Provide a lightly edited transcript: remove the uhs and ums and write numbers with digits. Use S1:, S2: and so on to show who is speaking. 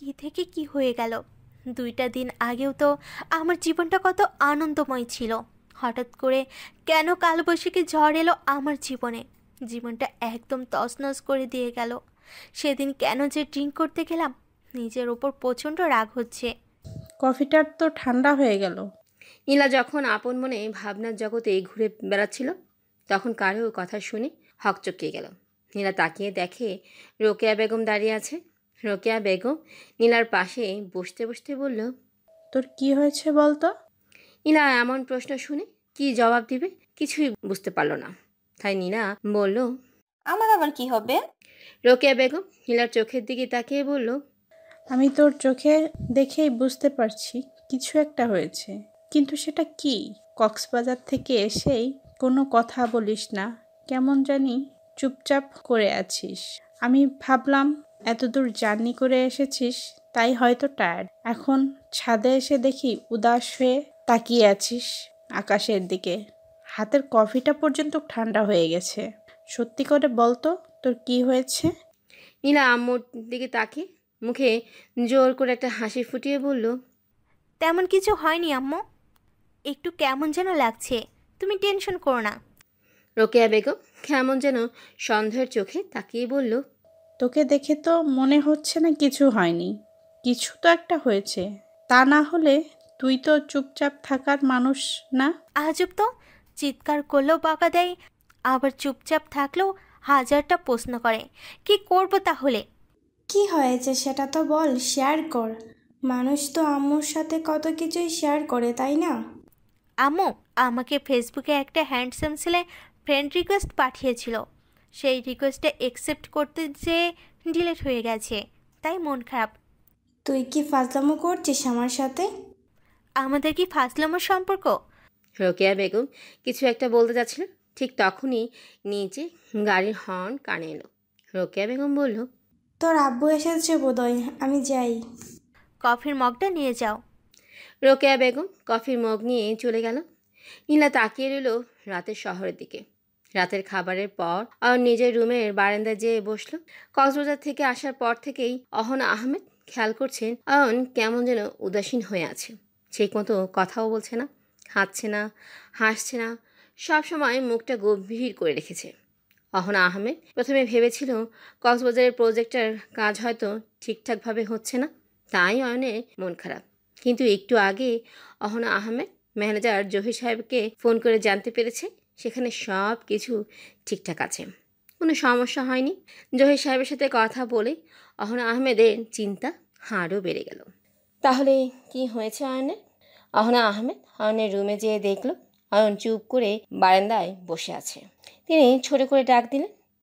S1: কি থেকে কি হয়ে গেল? 2টা দিন আগেও তো আমার জীবনটা কত আনন্দময় ছিল। হঠাৎ করে কেন কালবৈশাখী ঝড় এলো আমার জীবনে? জীবনটা একদম তছনছ করে দিয়ে গেল। সেদিন কেন যে ড্রিঙ্ক করতে গেলাম, নিজের ওপর প্রচণ্ড রাগ হচ্ছে।
S2: কফিটার তো ঠান্ডা হয়ে গেল।
S3: নীলা যখন আপন মনে ভাবনার জগতে ঘুরে বেড়াচ্ছিল, তখন কারো কথা শুনে হকচকিয়ে গেল। নীলা তাকিয়ে দেখে রোকেয়া বেগম দাঁড়িয়ে আছে। রোকেয়া বেগম নীলার পাশে বসতে বসতে বলল,
S2: তোর কি হয়েছে বলতো?
S3: নীলা এমন প্রশ্ন শুনে কি জবাব দিবে কিছুই বুঝতে পারল না। তাই নীলা বলল,
S4: আমার আবার কি হবে?
S3: রোকেয়া বেগম নীলার চোখের দিকে তাকিয়ে বলল,
S2: আমি তোর চোখে দেখেই বুঝতে পারছি কিছু একটা হয়েছে, কিন্তু সেটা কি? কক্সবাজার থেকে এসেই কোনো কথা বলিস না, কেমন জানি চুপচাপ করে আছিস। আমি ভাবলাম এতদূর জার্নি করে এসেছিস, তাই হয়তো টায়ার্ড। এখন ছাদে এসে দেখি উদাস হয়ে তাকিয়ে আছিস আকাশের দিকে। হাতের কফিটা পর্যন্ত ঠান্ডা হয়ে গেছে। সত্যি করে বলতো তোর কি হয়েছে?
S3: নীলা আম্মুর দিকে তাকিয়ে মুখে জোর করে একটা হাসি ফুটিয়ে বলল,
S1: তেমন কিছু হয়নি আম্মু, একটু কেমন যেন লাগছে, তুমি টেনশন করো না।
S3: রোকেয়া বেগম কেমন যেন সন্দেহের চোখে তাকিয়ে বলল,
S2: তোকে দেখে তো মনে হচ্ছে না কিছু হয়নি। কিছু তো একটা হয়েছে। তা না হলে তুই তো চুপচাপ থাকার মানুষ না।
S1: আজব তো, চিৎকার করলেও বকা দেয়, আবার চুপচাপ থাকলেও হাজারটা প্রশ্ন করে। কি করব তাহলে?
S4: কি হয়েছে সেটা তো বল, শেয়ার কর। মানুষ তো আম্মুর সাথে কত কিছুই শেয়ার করে, তাই না?
S1: আম্মু আমাকে ফেসবুকে একটা হ্যান্ডসাম ছেলে ফ্রেন্ড রিকোয়েস্ট পাঠিয়েছিল। সেই রিকোয়েস্টটা অ্যাকসেপ্ট করতে যেয়ে ডিলিট হয়ে গেছে, তাই মন খারাপ।
S4: তুই কি ফাজলামো করছিস আমার সাথে?
S1: আমাদের কি ফাজলামোর সম্পর্ক?
S3: রোকেয়া বেগম কিছু একটা বলতে যাচ্ছিল, ঠিক তখনই নিচে গাড়ির হর্ন কানে এলো। রোকেয়া বেগম বলল,
S4: তোর আব্বু এসেছে বোধহয়, আমি যাই।
S1: কফির মগটা নিয়ে যাও।
S3: রোকেয়া বেগম কফির মগ নিয়ে চলে গেল। নীলা তাকিয়ে রইল রাতের শহরের দিকে। রাতের খাবারের পর আর নিজের রুমের বারান্দায় যেয়ে বসলো। কক্সবাজার থেকে আসার পর থেকেই অহনা আহমেদ খেয়াল করছেন অয়ন কেমন যেন উদাসীন হয়ে আছে। ঠিক মতো কথাও বলছে না, হাঁটছে না, হাসছে না, সবসময় মুখটা গম্ভীর করে রেখেছে। অহনা আহমেদ প্রথমে ভেবেছিল কক্সবাজারের প্রজেক্টের কাজ হয়তো ঠিকঠাকভাবে হচ্ছে না, তাই অয়নের মন খারাপ। কিন্তু একটু আগে অহনা আহমেদ ম্যানেজার জহির সাহেবকে ফোন করে জানতে পেরেছে সেখানে সব কিছু ঠিকঠাক আছে, কোনো সমস্যা হয়নি। জহির সাহেবের সাথে কথা বলে অহনা আহমেদের চিন্তা আরও বেড়ে গেল। তাহলে কি হয়েছে অয়নের? অহনা আহমেদ অয়নের রুমে যেয়ে দেখল অয়ন চুপ করে বারান্দায় বসে আছে। তিনি ছোট করে ডাক দিলেন,